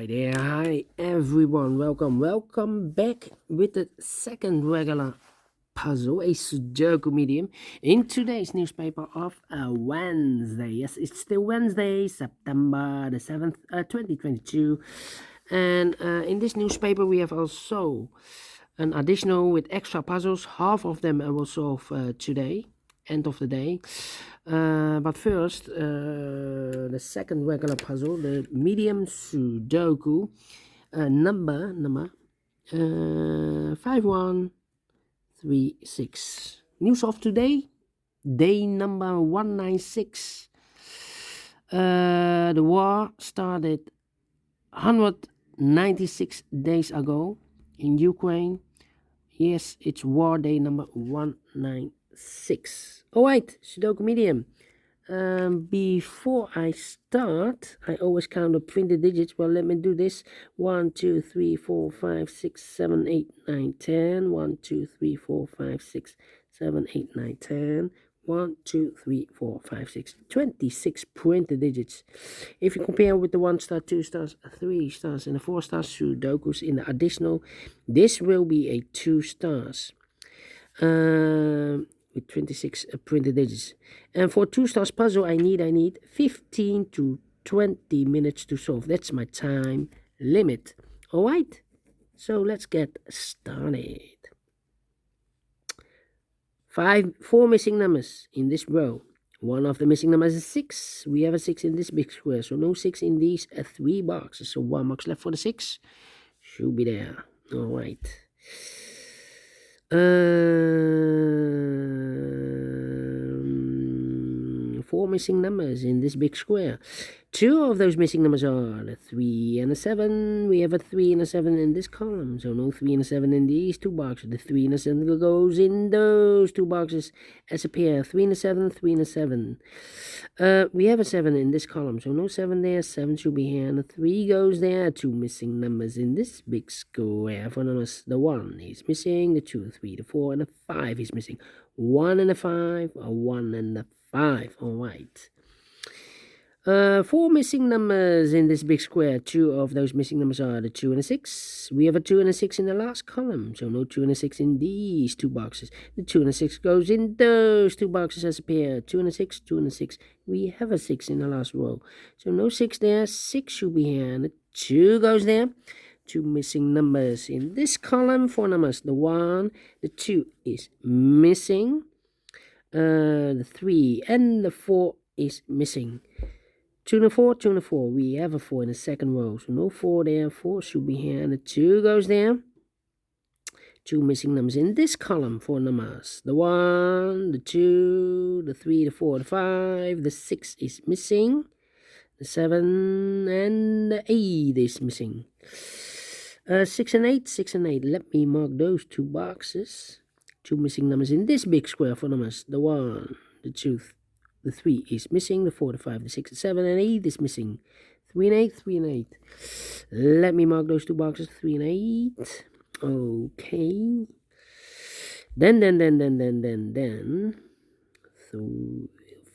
Hi there, hi everyone, welcome back with the second regular puzzle, a Sudoku medium, in today's newspaper of Wednesday. Yes, it's still Wednesday, September the 7th, 2022. And in this newspaper, we have also an additional with extra puzzles. Half of them I will solve today, end of the day. But first, the second regular puzzle, the Medium Sudoku, number 5136. News of today, day number 196. The war started 196 days ago in Ukraine. Yes, it's war day number 196. All right, Sudoku medium. Before I start, I always count the printed digits. Well, let me do this. 1, 2, 3, 4, 5, 6, 7, 8, 9, 10. 1, 2, 3, 4, 5, 6, 7, 8, 9, 10. 1, 2, 3, 4, 5, 6, 26 printed digits. If you compare with the 1 star, 2 stars, 3 stars, and the 4 stars Sudokus in the additional, this will be a 2 stars. With 26 printed digits. And for 2 stars puzzle, I need 15 to 20 minutes to solve. That's my time limit. All right, so let's get started. 4 missing numbers in this row. One of the missing numbers is 6. We have a 6 in this big square, so no 6 in these 3 boxes. So 1 box left for the 6. Should be there. All right. 4 missing numbers in this big square. 2 of those missing numbers are the 3 and the 7. We have a 3 and a 7 in this column, so no 3 and a 7 in these 2 boxes. The 3 and a 7 goes in those 2 boxes as a pair. 3 and a 7, 3 and a 7. We have a 7 in this column, so no 7 there. 7 should be here, and the 3 goes there. 2 missing numbers in this big square. For numbers, the 1 is missing, the 2, 3, the 4, and the 5 is missing. 1 and a 5, a 1 and a 5. All right. 4 missing numbers in this big square. 2 of those missing numbers are the 2 and a 6. We have a 2 and a 6 in the last column, so no 2 and a 6 in these 2 boxes. The 2 and a 6 goes in those 2 boxes as a pair. 2 and a 6, 2 and a 6. We have a 6 in the last row, so no 6 there. 6 should be here, and the 2 goes there. 2 missing numbers in this column. 4 numbers. The 1, the 2 is missing. The 3 and the 4 is missing. 2 and a 4, 2 and a 4. We have a 4 in the second row, so no 4 there. 4 should be here, and the 2 goes there. 2 missing numbers in this column. 4 numbers. The 1, the 2, the 3, the 4, the 5. The 6 is missing. The 7 and the 8 is missing. 6 and 8, 6 and 8. Let me mark those 2 boxes. 2 missing numbers in this big square. 4 numbers. The 1, the 2, the 3 is missing. The 4, the 5, the 6, the 7, and 8 is missing. 3 and 8, 3 and 8. Let me mark those 2 boxes. 3 and 8. Okay. Then. So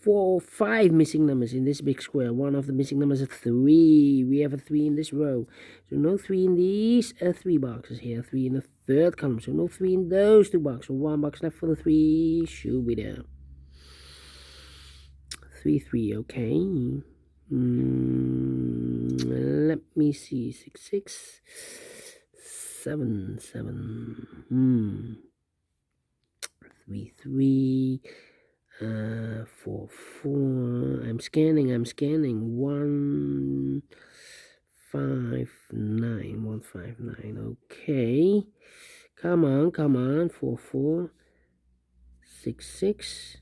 4, 5 missing numbers in this big square. 1 of the missing numbers is 3. We have a 3 in this row, so no 3 in these 3 boxes here. 3 in the third column, so no 3 in those 2 boxes. So 1 box left for the 3. Should be there. 3, 3. Okay. Let me see. 6, 6. 7, 7. 3, 3. 4, 4. I'm scanning. 1, 5, 9. 1, 5, 9. Okay. Come on. 4, 4. 6, 6.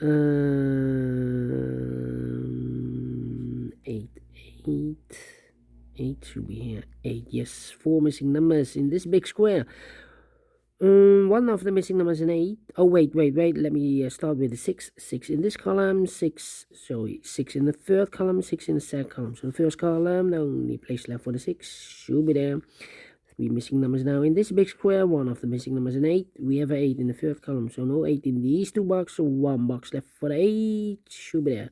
8, 8. 8 should be here. 8. Yes, 4 missing numbers in this big square. 1 of the missing numbers in 8. Oh, wait. Let me start with the 6. 6 in this column. 6 in the third column. 6 in the second column. So the first column, the only place left for the 6 should be there. 3 missing numbers now in this big square. 1 of the missing numbers in 8. We have an 8 in the third column, so no 8 in these 2 boxes. So 1 box left for the 8 should be there.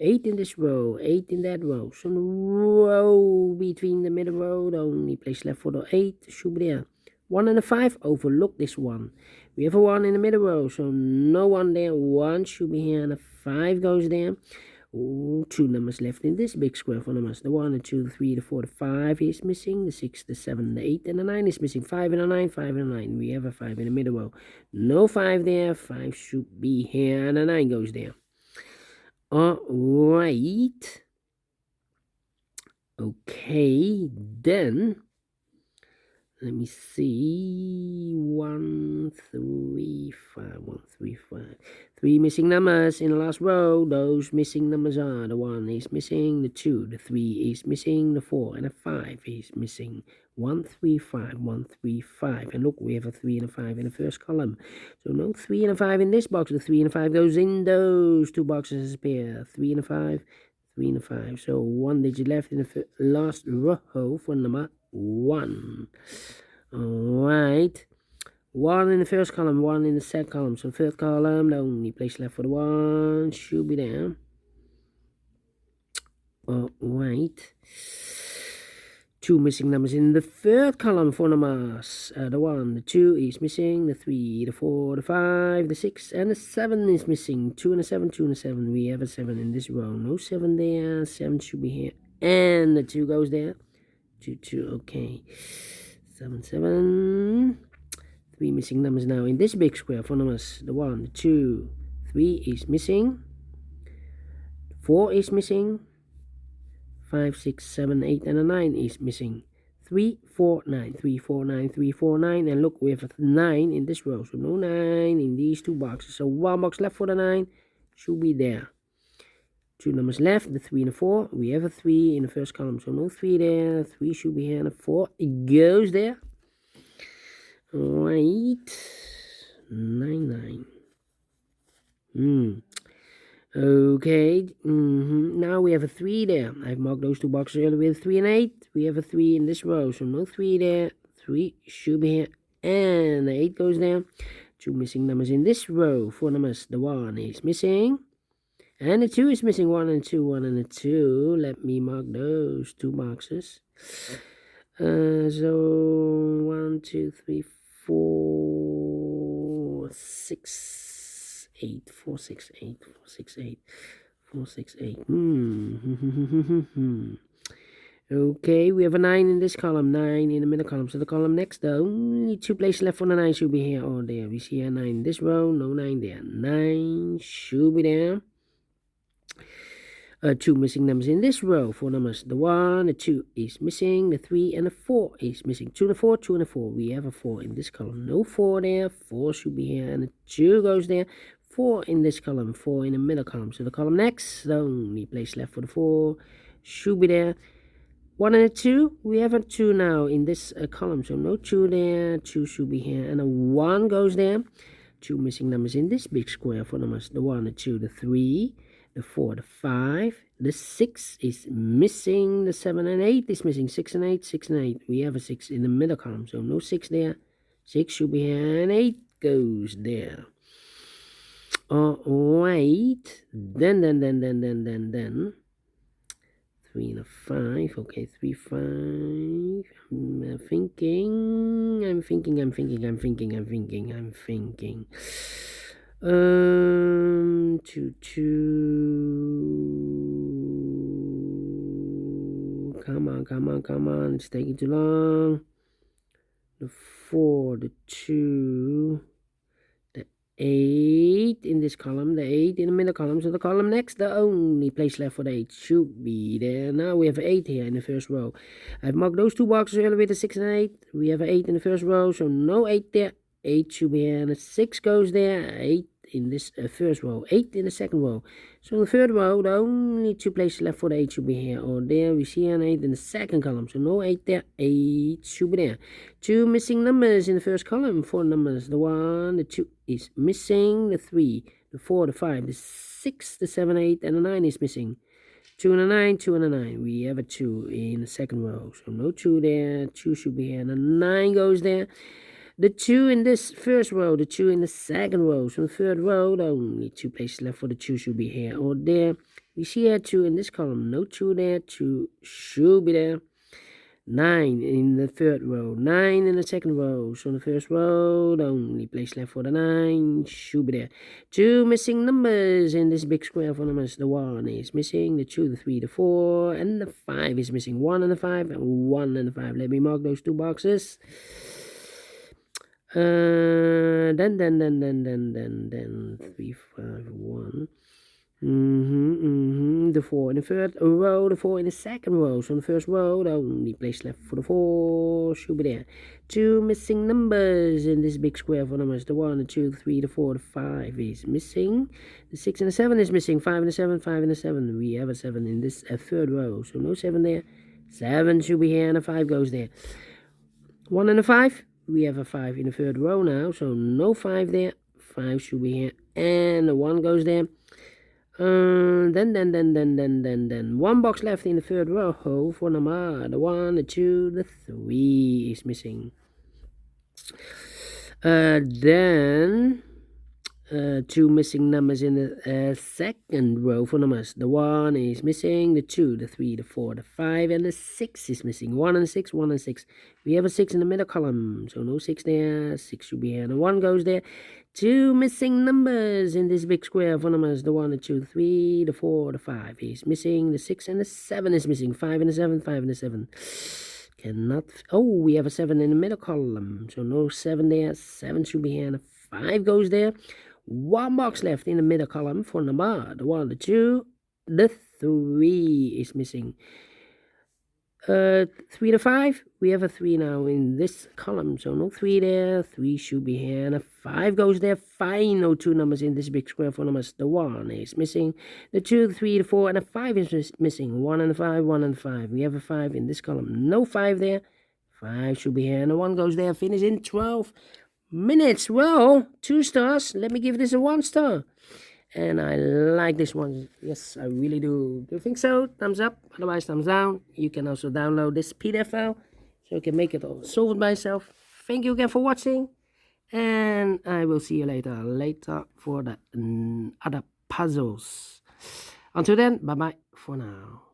8 in this row, 8 in that row. So no row between the middle row, the only place left for the 8 should be there. 1 and a 5, overlook this one. We have a 1 in the middle row, so no 1 there. 1 should be here, and a 5 goes there. Oh, 2 numbers left in this big square for numbers. The 1, the 2, the 3, the 4, the 5 is missing. The 6, the 7, the 8, and the 9 is missing. 5 and a 9, 5 and a 9. We have a 5 in the middle row. No 5 there. 5 should be here, and a 9 goes there. Alright. Okay, then let me see. 1, 3, 5, 1, 3, 5. 3 missing numbers in the last row. Those missing numbers are the 1 is missing, the 2, the 3 is missing, the 4 and the 5 is missing. 1, 3, 5, 1, 3, 5. And look, we have a 3 and a 5 in the first column. So no 3 and a 5 in this box. The 3 and a 5 goes in those two boxes as a pair. 3 and a 5, 3 and a 5. So 1 digit left in the last row for number 1. Alright. 1 in the first column, 1 in the second column. So third column, the only place left for the 1 should be there. Alright. 2 missing numbers in the third column for numbers. The 1, the 2 is missing, the 3, the 4, the 5, the 6, and the 7 is missing. 2 and a 7, 2 and a 7. We have a 7 in this row. No 7 there. 7 should be here. And the 2 goes there. 2, 2, okay. 7, 7. 3 missing numbers now in this big square for numbers. The 1, the 2, 3 is missing. 4 is missing. 5, 6, 7, 8, and a 9 is missing. 3, 4, 9. 3, 4, 9, 3, 4, 9. And look, we have a 9 in this row. So no 9 in these two boxes. So 1 box left for the 9 should be there. 2 numbers left, the 3 and the 4. We have a 3 in the first column. So no 3 there. 3 should be here, and a 4 it goes there. Right. 9, 9. Okay. Now we have a 3 there. I've marked those two boxes earlier with 3 and 8. We have a 3 in this row. So no 3 there. 3 should be here. And the 8 goes there. 2 missing numbers in this row. 4 numbers. The 1 is missing. And the 2 is missing. 1 and 2. 1 and 2. Let me mark those two boxes. So 1, 2, 3, 4, 6, 8, 4, 6, 8, 4, 6, 8, 4, 6, 8. Okay, we have a 9 in this column, 9 in the middle column. So the column next, the only 2 places left for the 9 should be here or there. We see a 9 in this row, no 9 there. 9 should be there. 2 missing numbers in this row. 4 numbers. The 1, the 2 is missing. The 3 and the 4 is missing. 2 and a 4, 2 and a 4. We have a 4 in this column. No 4 there. 4 should be here. And the 2 goes there. 4 in this column. 4 in the middle column. So the column next, the only place left for the 4 should be there. 1 and a 2. We have a 2 now in this column. So no 2 there. 2 should be here. And a 1 goes there. 2 missing numbers in this big square for numbers. The 1, the 2, the 3. The 4, the 5, the 6 is missing, the 7 and 8 is missing, 6 and 8, 6 and 8. We have a 6 in the middle column, so no 6 there. 6 should be here, and 8 goes there. Alright, then. 3 and a 5, okay, 3, 5. I'm thinking. 2, 2. Come on. It's taking too long. The 4, the 2, the 8 in this column, the 8 in the middle column. So the column next, the only place left for the 8 should be there. Now we have 8 here in the first row. I've marked those two boxes earlier with the 6 and 8. We have 8 in the first row, so no 8 there. 8 should be here, and a 6 goes there. 8 in this first row, 8 in the second row. So in the third row, the only 2 places left for the 8 should be here or there. We see an 8 in the second column, so no 8 there. 8 should be there. 2 missing numbers in the first column. 4 numbers. The 1, the 2 is missing. The 3, the 4, the 5, the 6, the 7, 8, and the 9 is missing. 2 and a 9, 2 and a 9. We have a 2 in the second row, so no 2 there. 2 should be here, and a 9 goes there. The 2 in this first row, the 2 in the second row. So in the third row, the only 2 places left for the 2 should be here or there. We see here 2 in this column. No 2 there. 2 should be there. 9 in the third row, 9 in the second row. So in the first row, the only place left for the 9 should be there. 2 missing numbers in this big square for numbers. The 1 is missing, the 2, the 3, the 4, and the 5 is missing. 1 and the 5, and 1 and the 5. Let me mark those 2 boxes. Then 3, 5, 1. The 4 in the third row, the 4 in the second row. So in the first row, the only place left for the 4 should be there. 2 missing numbers in this big square for numbers. The 1, the 2, the 3, the 4, the 5 is missing. The 6 and the 7 is missing. 5 and the 7, 5 and the 7. We have a 7 in this third row. So no 7 there. 7 should be here and a 5 goes there. 1 and a 5. We have a 5 in the third row now. So no 5 there. 5 should be here and the 1 goes there. Then 1 box left in the third row for number. The 1, the 2, the 3 is missing. Then 2 missing numbers in the second row for numbers. The 1 is missing, the 2, the 3, the 4, the 5, and the 6 is missing. 1 and 6, 1 and 6. We have a 6 in the middle column, so no 6 there. 6 should be here, and the 1 goes there. 2 missing numbers in this big square for numbers. The 1, the 2, the 3, the 4, the 5 is missing. The 6 and the 7 is missing. 5 and the 7, 5 and the 7. Cannot. Oh, we have a 7 in the middle column, so no 7 there. 7 should be here, and a 5 goes there. 1 box left in the middle column for number. The 1, the 2, the 3 is missing. 3 to 5, we have a 3 now in this column, so no 3 there. 3 should be here, and a 5 goes there. Final 2 numbers in this big square for numbers. The 1 is missing, the 2, the 3, the 4, and a 5 is missing. 1 and a 5, 1 and 5. We have a 5 in this column, no 5 there. 5 should be here, and the 1 goes there. Finish in 12 minutes. Well, 2 stars. Let me give this a 1 star. And I like this one. Yes, I really do. Do you think so? Thumbs up. Otherwise, thumbs down. You can also download this PDF file, so you can make it all solve it by yourself. Thank you again for watching. And I will see you later for the other puzzles. Until then, bye-bye for now.